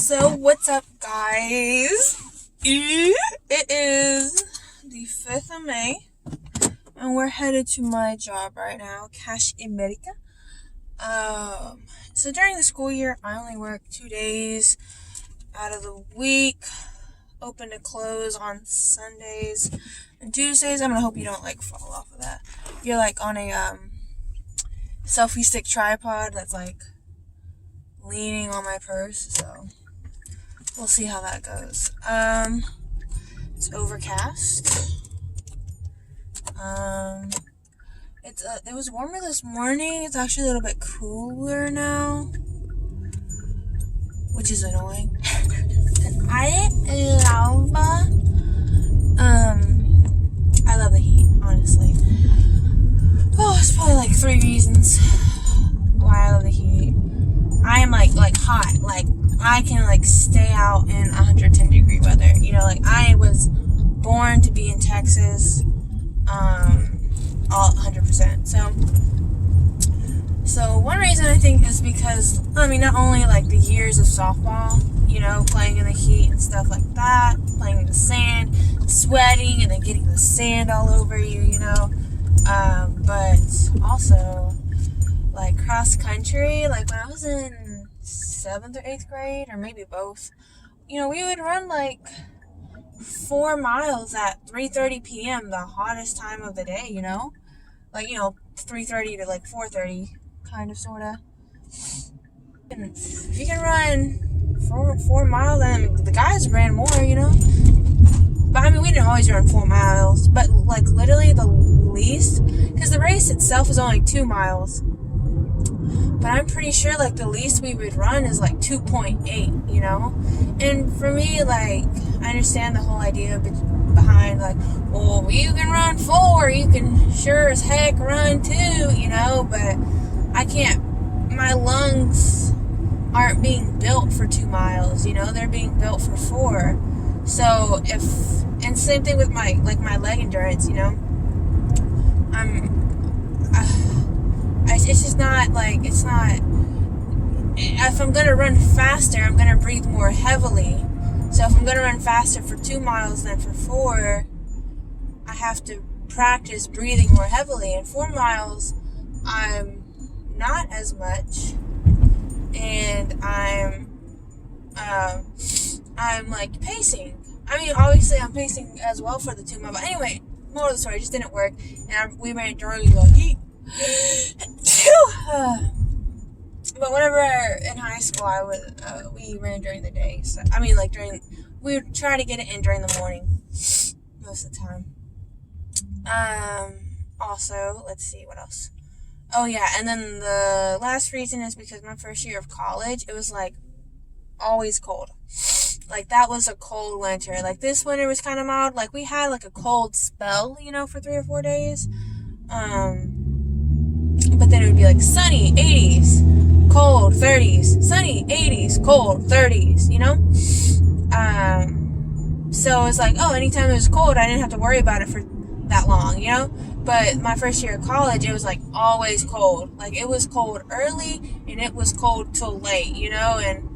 So what's up, guys? It is the 5th of May, and we're headed to my job right now, Cash America. So during the school year, I only work 2 days out of the week, open to close on Sundays and Tuesdays. I'm gonna hope you don't fall off of that. You're on a selfie stick tripod that's leaning on my purse, so we'll see how that goes. It's overcast. It was warmer this morning. It's actually a little bit cooler now, which is annoying. I love the heat, honestly. Oh, it's probably 3 reasons why I love the heat. I am hot. I can stay out in 110-degree weather. I was born to be in Texas, all 100%. So one reason I think is because, not only the years of softball, playing in the heat and stuff like that, playing in the sand, sweating, and then getting the sand all over you, but also, cross country, when I was in 7th or 8th grade, or maybe both, we would run 4 miles at 3:30 p.m., the hottest time of the day, 3:30 to 4:30, kind of, sort of. And if you can run 4 miles, then the guys ran more, But we didn't always run 4 miles, but literally the least, because the race itself is only 2 miles. But I'm pretty sure the least we would run is 2.8, And for me, I understand the whole idea behind well, you can run 4, you can sure as heck run 2, but I can't. My lungs aren't being built for 2 miles, they're being built for 4. So and same thing with my leg endurance, it's just not it's not. If I'm gonna run faster, I'm gonna breathe more heavily. So if I'm gonna run faster for 2 miles than for 4, I have to practice breathing more heavily. And 4 miles, I'm not as much, and I'm pacing. Obviously I'm pacing as well for the 2 mile. But anyway, moral of the story, it just didn't work, and we ran during the heat. But whenever in high school, we ran during the day. So we would try to get it in during the morning most of the time. Also, let's see what else. Oh yeah, and then the last reason is because my first year of college, it was always cold. That was a cold winter. This winter was kind of mild. We had a cold spell, for 3 or 4 days. But then it would be sunny 80s, cold 30s, sunny 80s, cold 30s, So it's anytime it was cold, I didn't have to worry about it for that long, But my first year of college, it was always cold. It was cold early and it was cold till late, and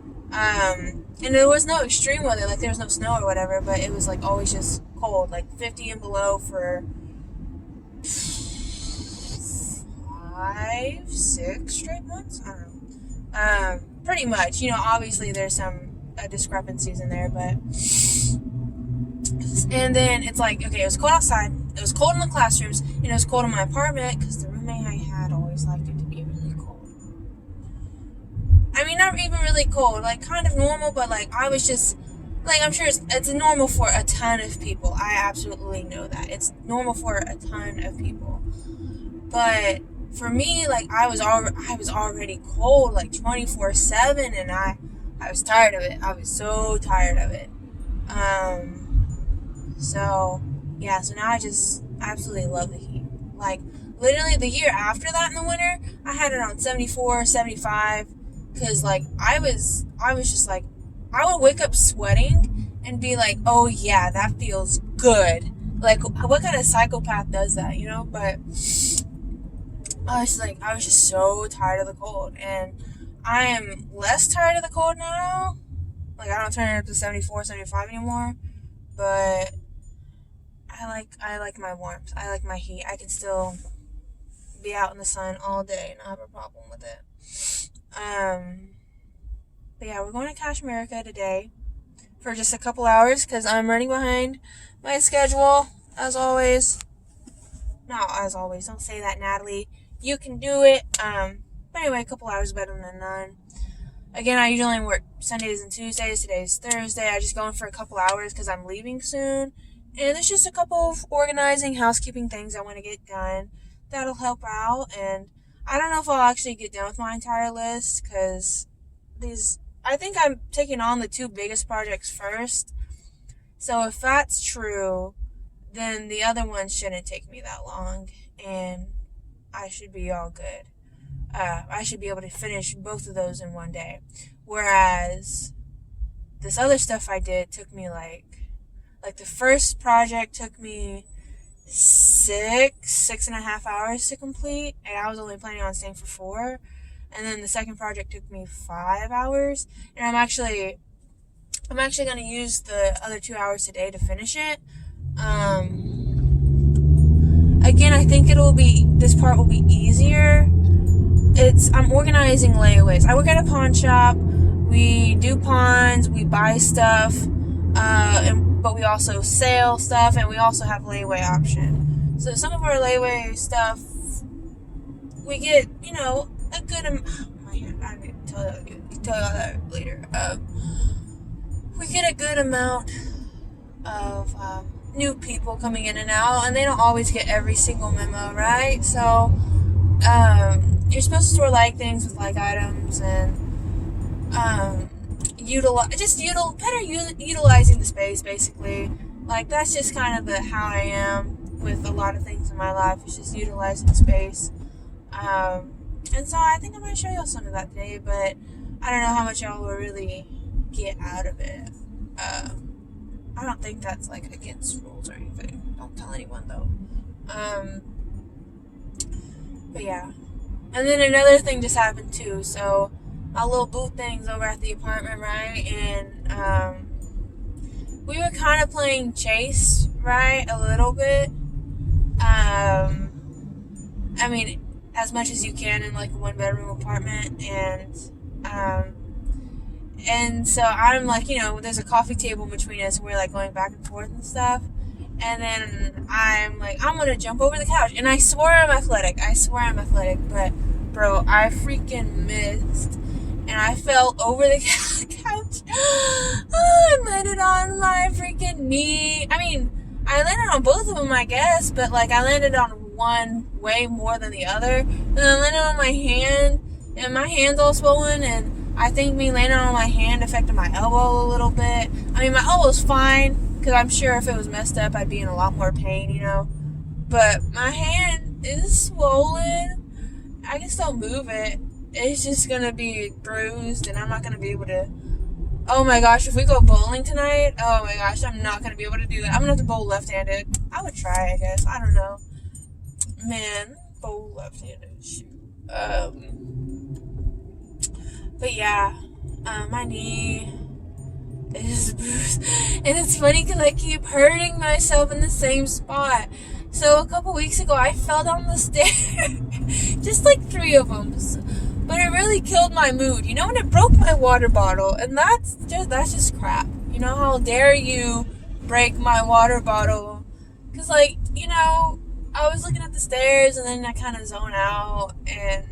there was no extreme weather, there was no snow or whatever, but it was always just cold, 50 and below for 5, 6 straight months. I don't know. Pretty much. Obviously there's some discrepancies in there, but. And then it's okay, it was cold outside, it was cold in the classrooms, and it was cold in my apartment because the roommate I had always liked it to be really cold. Not even really cold, kind of normal, but I was just. I'm sure it's normal for a ton of people. I absolutely know that. It's normal for a ton of people. But for me, I was already cold 24/7, and I was tired of it. I was so tired of it. So now I just absolutely love the heat. Literally the year after that in the winter, I had it on 74, 75, because I was just I would wake up sweating and be oh yeah, that feels good. What kind of psychopath does that, But I was just so tired of the cold, and I am less tired of the cold now, not turning up to 74, 75 anymore, but I like my warmth. I like my heat. I can still be out in the sun all day and not have a problem with it. But yeah, we're going to Kashmirica today for just a couple hours because I'm running behind my schedule, as always. Not as always, don't say that, Natalie. You can do it. But anyway, a couple hours better than none. Again, I usually work Sundays and Tuesdays. Today's Thursday. I just go in for a couple hours because I'm leaving soon. And there's just a couple of organizing, housekeeping things I want to get done that'll help out. And I don't know if I'll actually get done with my entire list because I think I'm taking on the 2 biggest projects first. So if that's true, then the other ones shouldn't take me that long. And I should be all good. I should be able to finish both of those in one day. Whereas this other stuff I did took me like the first project took me 6.5 hours to complete, and I was only planning on staying for 4. And then the second project took me 5 hours, and I'm actually going to use the other 2 hours today to finish it. Again, I think this part will be easier. I'm organizing layaways. I work at a pawn shop. We do pawns, we buy stuff, but we also sell stuff, and we also have layaway option. So some of our layaway stuff, we get, a good amount. I need to tell you that later. We get a good amount of new people coming in and out, and they don't always get every single memo, right? So you're supposed to store things with items and utilizing the space, basically. That's just kind of how I am with a lot of things in my life. It's just utilizing the space. And so I think I'm going to show y'all some of that today, but I don't know how much y'all will really get out of it. I don't think that's against rules or anything. Don't tell anyone though. But yeah. And then another thing just happened too. So my little booth thing's over at the apartment, right? And we were kind of playing chase, right? A little bit. I mean, as much as you can in a 1-bedroom apartment, and so I'm there's a coffee table between us, and we're going back and forth and stuff. And then I'm I'm gonna jump over the couch, and I swear I'm athletic, but bro, I freaking missed, and I fell over the couch. I landed on my freaking knee. I mean, I landed on both of them, I guess, but I landed on one way more than the other, and then I landed on my hand, and my hand's all swollen, and I think me landing on my hand affected my elbow a little bit. I mean, my elbow's fine, because I'm sure if it was messed up, I'd be in a lot more pain, but my hand is swollen. I can still move it. It's just gonna be bruised, and I'm not gonna be able to. Oh my gosh, if we go bowling tonight, oh my gosh, I'm not gonna be able to do that. I'm gonna have to bowl left-handed. I would try, I guess. I don't know. Man, bowl left-handed. Shoot. But yeah, my knee is bruised, and it's funny because I keep hurting myself in the same spot. So a couple weeks ago, I fell down the stairs, just 3 of them. But it really killed my mood, and it broke my water bottle, and that's just crap. How dare you break my water bottle? Because I was looking at the stairs, and then I kind of zone out, and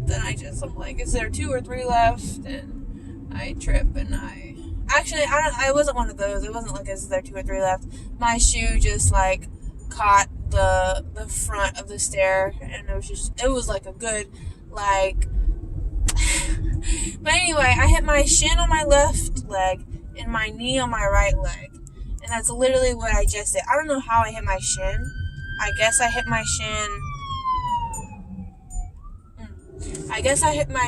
then I'm like, is there 2 or 3 left? And I trip, and I wasn't one of those. It wasn't is there 2 or 3 left. My shoe just caught the front of the stair, and it was a good but anyway, I hit my shin on my left leg and my knee on my right leg, and that's literally what I just did. I don't know how I hit my shin. I guess I hit my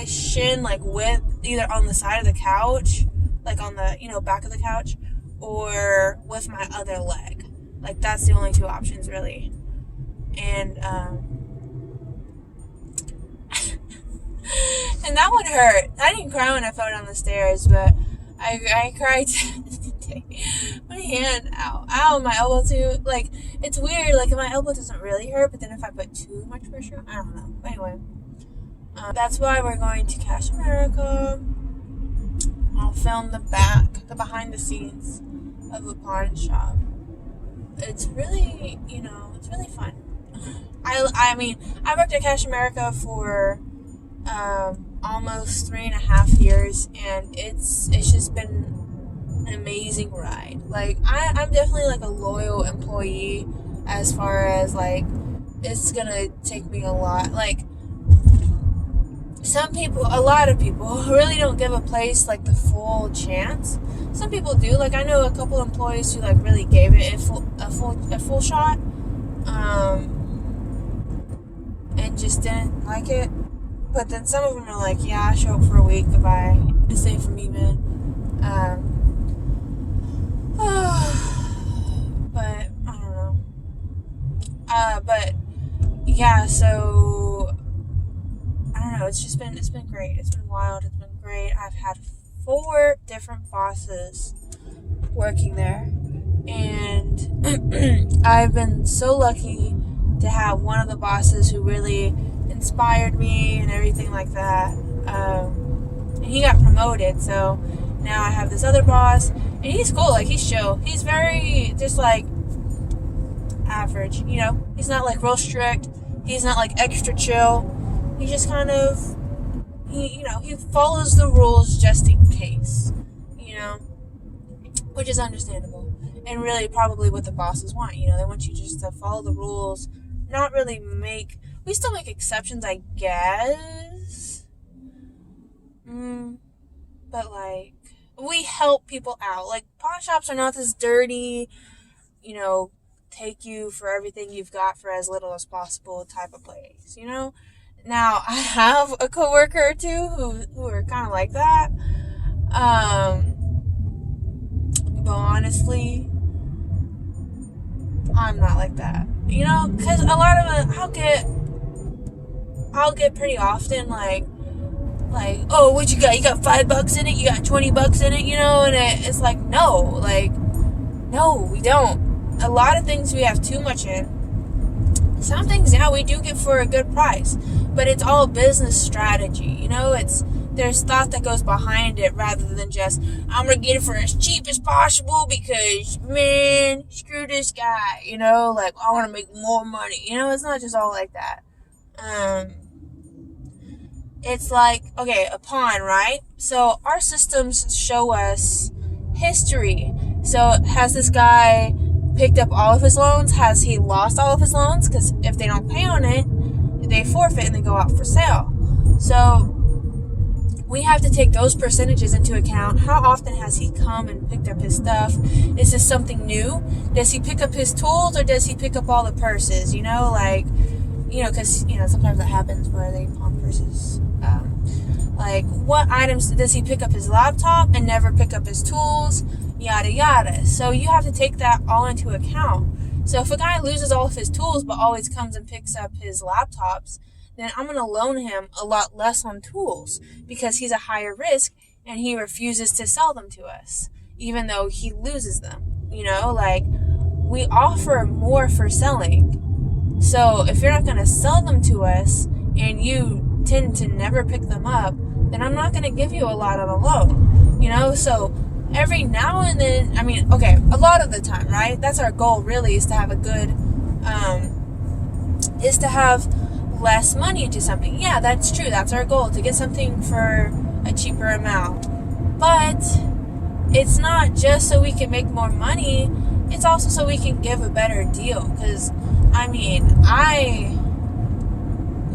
shin with either on the side of the couch, on the back of the couch, or with my other leg. That's the only 2 options really. And and that one hurt. I didn't cry when I fell down the stairs, but I cried today. My hand, ow, my elbow too. Like, it's weird. Like, my elbow doesn't really hurt, but then if I put too much pressure, I don't know. Anyway, that's why we're going to Cash America. I'll film the behind the scenes of a pawn shop. It's really, it's really fun. I mean, I worked at Cash America for almost 3.5 years, and it's just been an amazing ride. Like, I'm definitely like a loyal employee as far as like it's gonna take me a lot. Like, a lot of people really don't give a place like the full chance. Some people do. Like, I know a couple employees who like really gave it a full shot, and just didn't like it. But then some of them are like, yeah, I show up for a week, goodbye. It's safe for me, man. But I don't know. But yeah, so I don't know. It's been great. It's been wild. It's been great. I've had 4 different bosses working there, and I've been so lucky to have one of the bosses who really inspired me and everything like that. And he got promoted, so now I have this other boss, and he's cool. Like, he's chill. He's very just like average. He's not like real strict. He's not like extra chill. He just kind of he follows the rules just in case, which is understandable, and really probably what the bosses want. They want you just to follow the rules, not really we still make exceptions, I guess, but like, we help people out. Like, pawn shops are not this dirty, take you for everything you've got for as little as possible type of place, Now, I have a coworker or two who are kind of like that. But honestly, I'm not like that. Because a lot of it, I'll get pretty often like, oh, what you got? You got $5 in it? You got $20 in it? And it's like, no, we don't. A lot of things we have too much in. Some things, yeah, we do get for a good price, but it's all business strategy. There's thought that goes behind it rather than just, I'm going to get it for as cheap as possible because, man, screw this guy, like, I want to make more money. It's not just all like that. It's like, okay, a pawn, right? So our systems show us history. So has this guy picked up all of his loans? Has he lost all of his loans? Because if they don't pay on it, they forfeit and they go out for sale. So we have to take those percentages into account. How often has he come and picked up his stuff? Is this something new? Does he pick up his tools, or does he pick up all the purses? Because sometimes that happens where they pawn purses. Like, what items does he pick up? His laptop and never pick up his tools? Yada yada. So you have to take that all into account. So if a guy loses all of his tools but always comes and picks up his laptops, then I'm going to loan him a lot less on tools because he's a higher risk and he refuses to sell them to us, even though he loses them. We offer more for selling. So if you're not going to sell them to us and you tend to never pick them up, then I'm not going to give you a lot on a loan. So every now and then, a lot of the time, right? That's our goal, really, is to have is to have less money into something. Yeah, that's true. That's our goal, to get something for a cheaper amount. But it's not just so we can make more money. It's also so we can give a better deal. Because, I,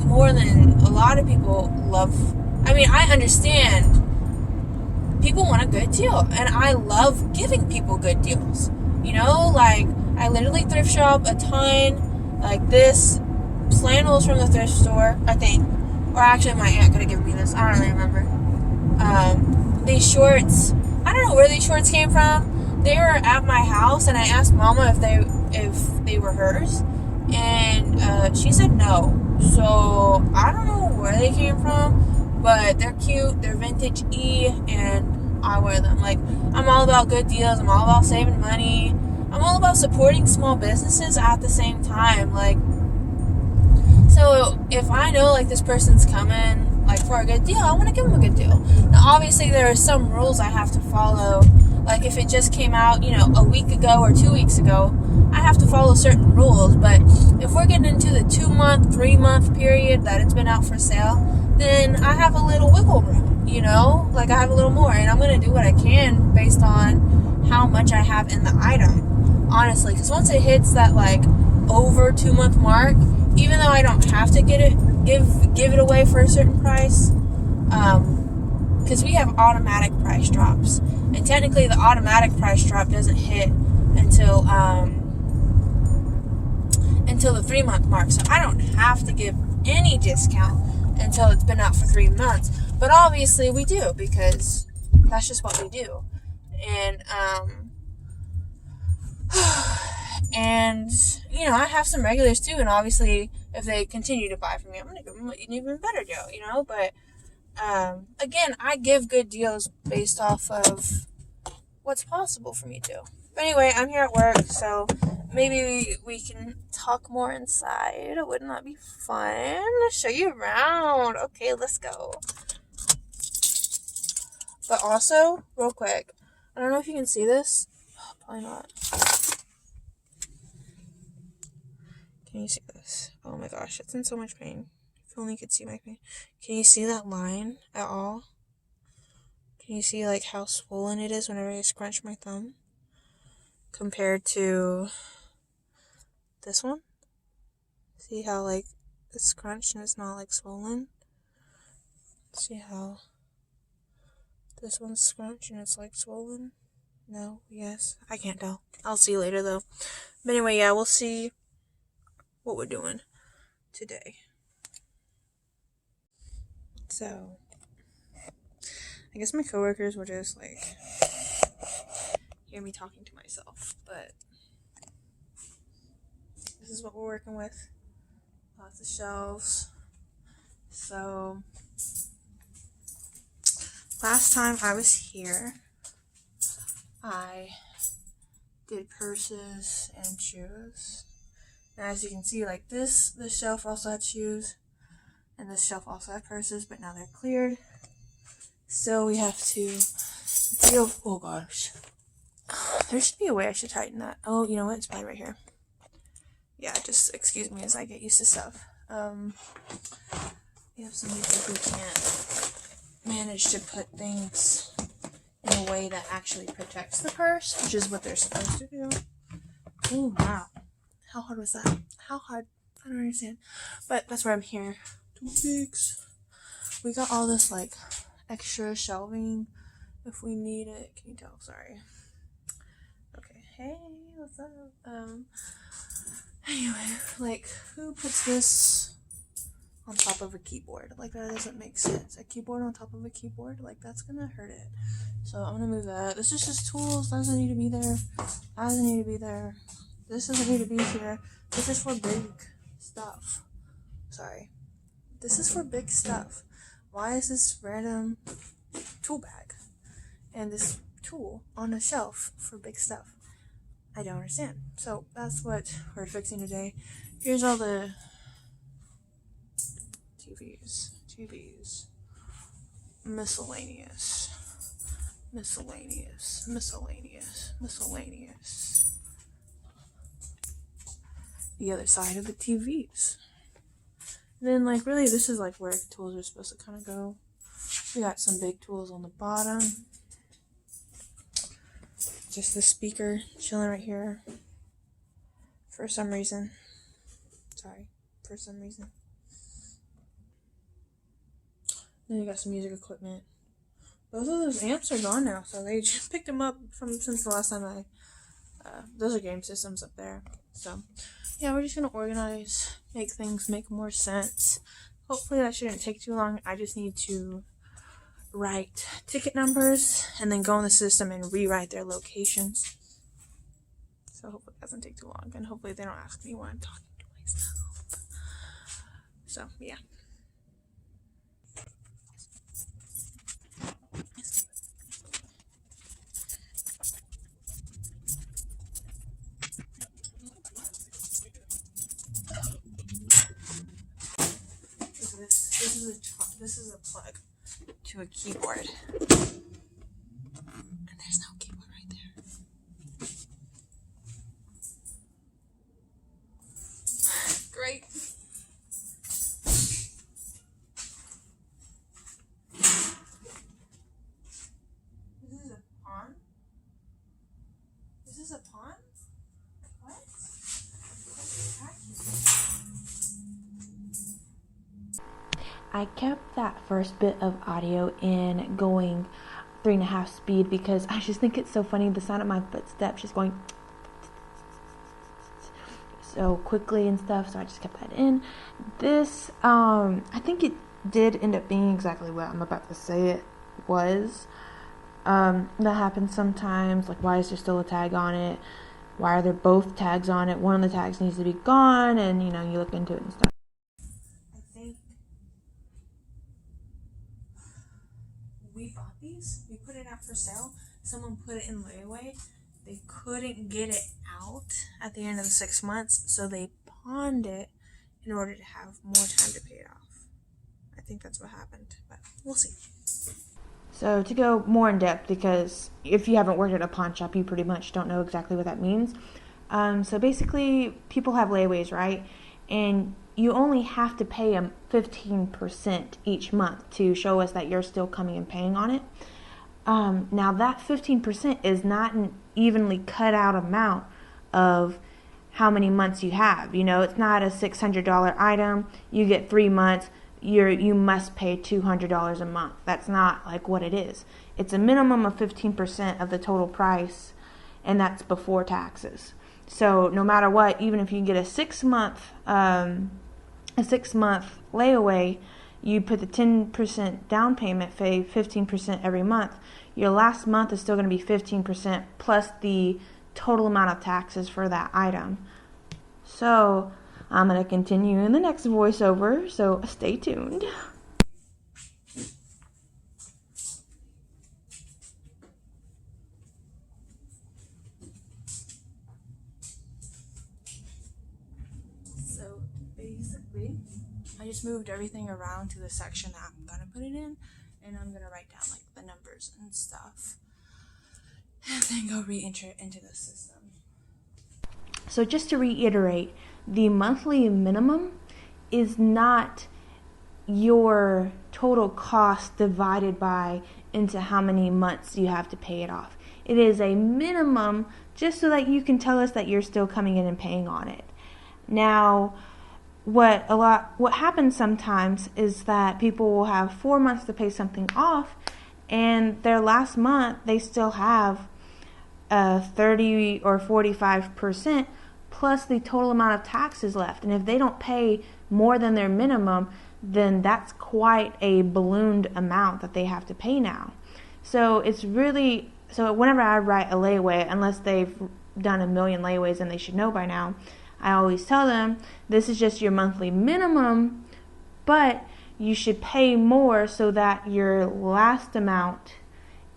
more than a lot of people, I understand people want a good deal, and I love giving people good deals. I literally thrift shop a ton. Like, this flannels from the thrift store, I think, or actually my aunt could have given me this, I don't really remember. These shorts, I don't know where these shorts came from. They were at my house, and I asked Mama if they were hers, and she said no. So I don't know where they came from, but they're cute. They're vintage and I wear them. Like, I'm all about good deals. I'm all about saving money. I'm all about supporting small businesses at the same time. Like, so if I know, like, this person's coming, like, for a good deal, I want to give them a good deal. Now, obviously, there are some rules I have to follow. Like, if it just came out, a week ago or 2 weeks ago, I have to follow certain rules. But if we're getting into the 2-month, 3-month period that it's been out for sale, then I have a little wiggle room, Like, I have a little more. And I'm going to do what I can based on how much I have in the item, honestly. Because once it hits that, like, over 2-month mark, even though I don't have to give it away for a certain price, because we have automatic price drops. And technically, the automatic price drop doesn't hit until the 3-month mark. So I don't have to give any discount until it's been out for 3 months. But obviously, we do, because that's just what we do. And and I have some regulars too. And obviously, if they continue to buy from me, I'm gonna give them an even better deal. But again, I give good deals based off of what's possible for me to. But anyway, I'm here at work, so maybe we can talk more inside. Wouldn't that be fun? Show you around. Okay, let's go. But also, real quick, I don't know if you can see this. Probably not. Can you see this? Oh my gosh, it's in so much pain. If only you could see my pain. Can you see that line at all? Can you see, like, how swollen it is whenever I scrunch my thumb? Compared to this one? See how, like, it's scrunched and it's not, like, swollen? See how this one's scrunched and it's, like, swollen? No? Yes? I can't tell. I'll see later, though. But anyway, yeah, we'll see what we're doing today. So, I guess my coworkers will just, like, hear me talking to myself, but this is what we're working with. Lots of shelves. So, last time I was here, I did purses and shoes. Now, as you can see, like, this shelf also had shoes, and this shelf also had purses, but now they're cleared. So we have to deal. Oh gosh, there should be a way I should tighten that. Oh, you know what? It's probably right here. Yeah, just excuse me as I get used to stuff. We have some people who can't manage to put things in a way that actually protects the purse, which is what they're supposed to do. Oh wow, how hard was that? How hard? I don't understand. But that's where I'm here to fix. We got all this, like, extra shelving if we need it. Can you tell? Sorry. Okay. Hey, what's up? Anyway, like, who puts this on top of a keyboard? Like, that doesn't make sense. A keyboard on top of a keyboard? Like, that's gonna hurt it. So I'm gonna move that. This is just tools. That doesn't need to be there. That doesn't need to be there. This doesn't need to be here. This is for big stuff. Sorry. This is for big stuff. Why is this random tool bag and this tool on a shelf for big stuff? I don't understand. So that's what we're fixing today. Here's all the TVs, miscellaneous. The other side of the TVs. And then, like, really, this is, like, where the tools are supposed to kind of go. We got some big tools on the bottom. Just the speaker chilling right here. For some reason. Then you got some music equipment. Both of those amps are gone now, so they just picked them up since the last time those are game systems up there. So, yeah, we're just gonna organize, make things make more sense. Hopefully that shouldn't take too long. I just need to write ticket numbers and then go in the system and rewrite their locations. So hopefully it doesn't take too long, and hopefully they don't ask me why I'm talking to myself. So, yeah. this is a plug to a keyboard. And there's no keyboard right there. Great. This is a pawn? This is a pawn? What? I kept that first bit of audio in going 3.5 speed because I just think it's so funny, the sound of my footsteps just going so quickly and stuff, so I just kept that in. This, I think it did end up being exactly what I'm about to say it was. That happens sometimes, like why is there still a tag on it? Why are there both tags on it? One of the tags needs to be gone, and you know, you look into it and stuff. I think we bought these, we put it out for sale, someone put it in layaway, they couldn't get it out at the end of the 6 months, so they pawned it in order to have more time to pay it off. I think that's what happened, but we'll see. So to go more in depth, because if you haven't worked at a pawn shop, you pretty much don't know exactly what that means. So basically, people have layaways, right? And you only have to pay them 15% each month to show us that you're still coming and paying on it. Now that 15% is not an evenly cut out amount of how many months you have. You know, it's not a $600 item. You get 3 months. You must pay $200 a month. That's not like what it is. It's a minimum of 15% of the total price, and that's before taxes. So no matter what, even if you get a 6 month layaway, you put the 10% down payment, pay 15% every month. Your last month is still going to be 15% plus the total amount of taxes for that item. So I'm going to continue in the next voiceover, so stay tuned. So basically, I just moved everything around to the section that I'm going to put it in, and I'm going to write down like the numbers and stuff, and then go re-enter it into the system. So just to reiterate, the monthly minimum is not your total cost divided by into how many months you have to pay it off. It is a minimum just so that you can tell us that you're still coming in and paying on it. Now, what happens sometimes is that people will have 4 months to pay something off, and their last month they still have 30 or 45% plus the total amount of taxes left. And if they don't pay more than their minimum, then that's quite a ballooned amount that they have to pay now. So it's really, so whenever I write a layaway, unless they've done a million layaways and they should know by now, I always tell them this is just your monthly minimum, but you should pay more so that your last amount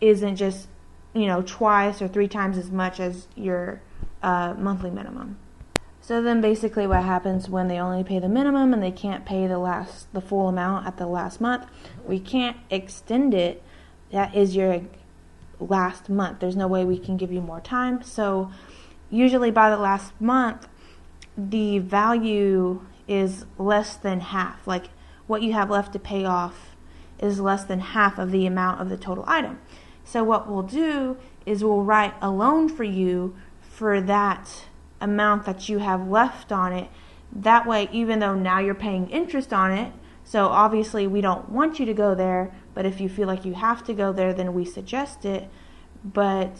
isn't just, you know, twice or 3 times as much as your monthly minimum. So then basically what happens when they only pay the minimum and they can't pay the full amount at the last month, we can't extend it. That is your last month. There's no way we can give you more time. So usually by the last month, the value is less than half. Like what you have left to pay off is less than half of the amount of the total item. So what we'll do is we'll write a loan for you for that amount that you have left on it. That way, even though now you're paying interest on it, so obviously we don't want you to go there, but if you feel like you have to go there, then we suggest it. But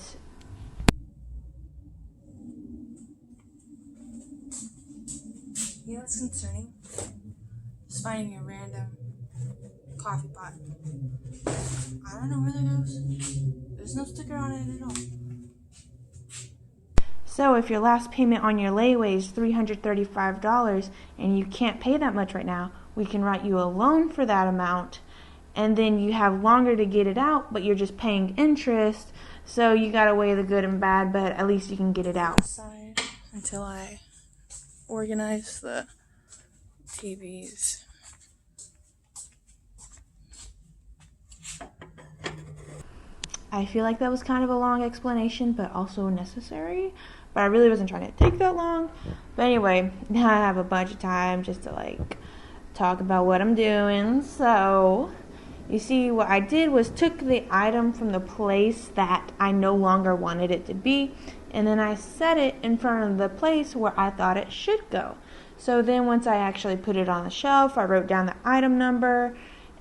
you know what's concerning? Just finding a random coffee pot. I don't know where that goes. There's no sticker on it at all. so if your last payment on your layaway is $335 and you can't pay that much right now, we can write you a loan for that amount, and then you have longer to get it out, but you're just paying interest, so you gotta weigh the good and bad, but at least you can get it out. Outside until I organize the TVs. I feel like that was kind of a long explanation, but also necessary. But I really wasn't trying to take that long. But anyway, now I have a bunch of time just to like talk about what I'm doing. So, you see, what I did was took the item from the place that I no longer wanted it to be, and then I set it in front of the place where I thought it should go. So then once I actually put it on the shelf, I wrote down the item number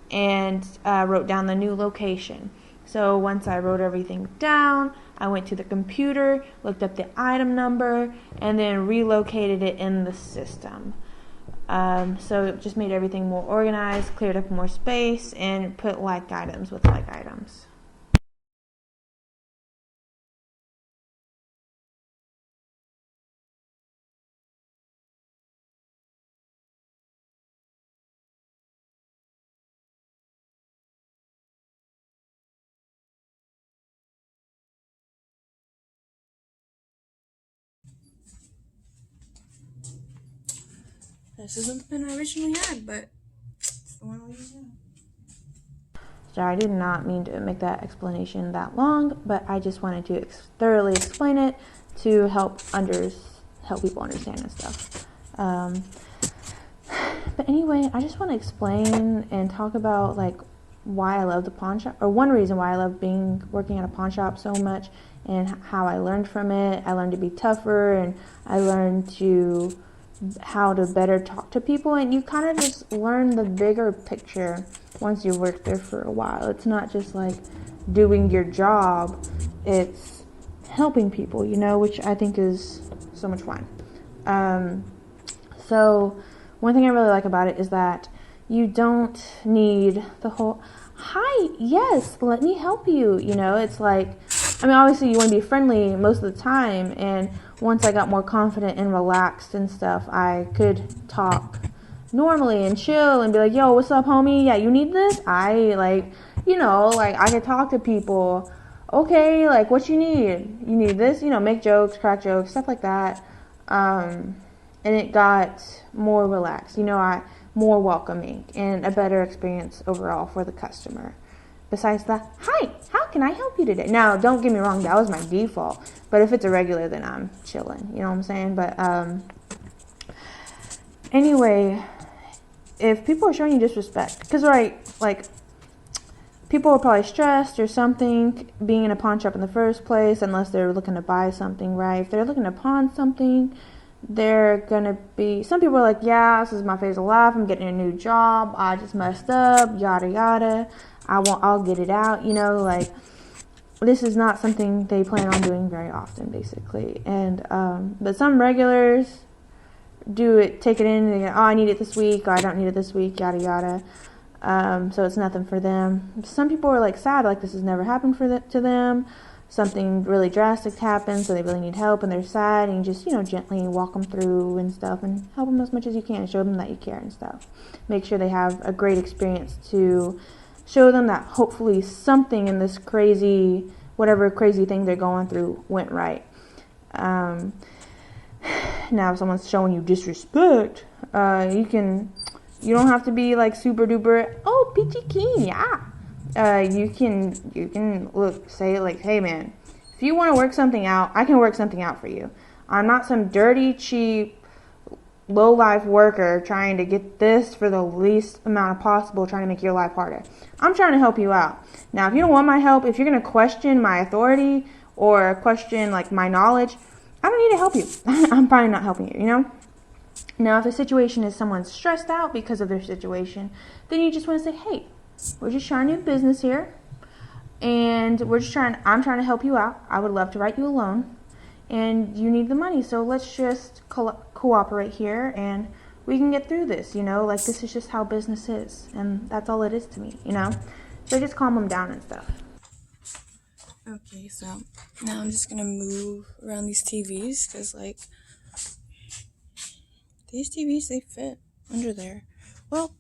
and wrote down the new location. So once I wrote everything down, I went to the computer, looked up the item number, and then relocated it in the system. So it just made everything more organized, cleared up more space, and put like items with like items. This isn't the pen I originally had, but it's the one I'll use now. Sorry, I did not mean to make that explanation that long, but I just wanted to thoroughly explain it to help people understand and stuff. But anyway, I just want to explain and talk about like why I love the pawn shop, or one reason why I love working at a pawn shop so much, and how I learned from it. I learned to be tougher, and I learned how to better talk to people, and you kind of just learn the bigger picture once you work there for a while. It's not just like doing your job, it's helping people, which I think is so much fun. So one thing I really like about it is that you don't need the whole, hi, yes, let me help you. It's like, obviously you want to be friendly most of the time, and once I got more confident and relaxed and stuff, I could talk normally and chill and be like, yo, what's up, homie? Yeah, you need this? I could talk to people. Okay, like, what you need? You need this? Make jokes, crack jokes, stuff like that. And it got more relaxed, more welcoming, and a better experience overall for the customer. Besides that, hi, how can I help you today? Now, don't get me wrong, that was my default. But if it's a regular, then I'm chilling. You know what I'm saying? But anyway, if people are showing you disrespect, because people are probably stressed or something being in a pawn shop in the first place, unless they're looking to buy something, right? If they're looking to pawn something, they're gonna be, some people are like, yeah, this is my phase of life, I'm getting a new job, I just messed up, yada yada, I'll get it out, this is not something they plan on doing very often, basically. And but some regulars do it, take it in, and they go, oh, I need it this week, or I don't need it this week, yada yada. So it's nothing for them. Some people are like sad, like this has never happened to them. Something really drastic happens, so they really need help, and they're sad, and you just gently walk them through and stuff, and help them as much as you can, and show them that you care and stuff. Make sure they have a great experience to show them that hopefully something in this whatever crazy thing they're going through went right. Now, if someone's showing you disrespect, you don't have to be like super duper, oh, peachy keen, yeah. You can say like, hey man, if you want to work something out, I can work something out for you. I'm not some dirty, cheap, low-life worker trying to get this for the least amount possible, trying to make your life harder. I'm trying to help you out. Now, if you don't want my help, if you're going to question my authority or question like my knowledge, I don't need to help you. I'm probably not helping you, Now, if the situation is someone's stressed out because of their situation, then you just want to say, hey, we're just trying to do business here, and I'm trying to help you out. I would love to write you a loan, and you need the money, so let's just cooperate here, and we can get through this, this is just how business is, and that's all it is to me, So just calm them down and stuff. Okay, so now I'm just gonna move around these TVs, because these TVs, they fit under there. Well,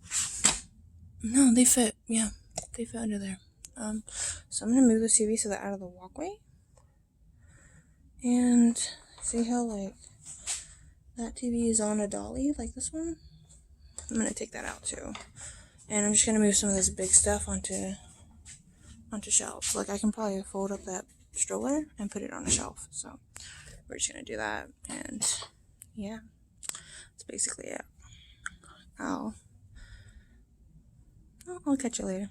no, they fit. Yeah, they fit under there. So I'm gonna move the TV so they're out of the walkway. And see how that TV is on a dolly like this one? I'm gonna take that out too. And I'm just gonna move some of this big stuff onto onto shelves. Like I can probably fold up that stroller and put it on a shelf. So we're just gonna do that, and yeah, that's basically it. I'll catch you later.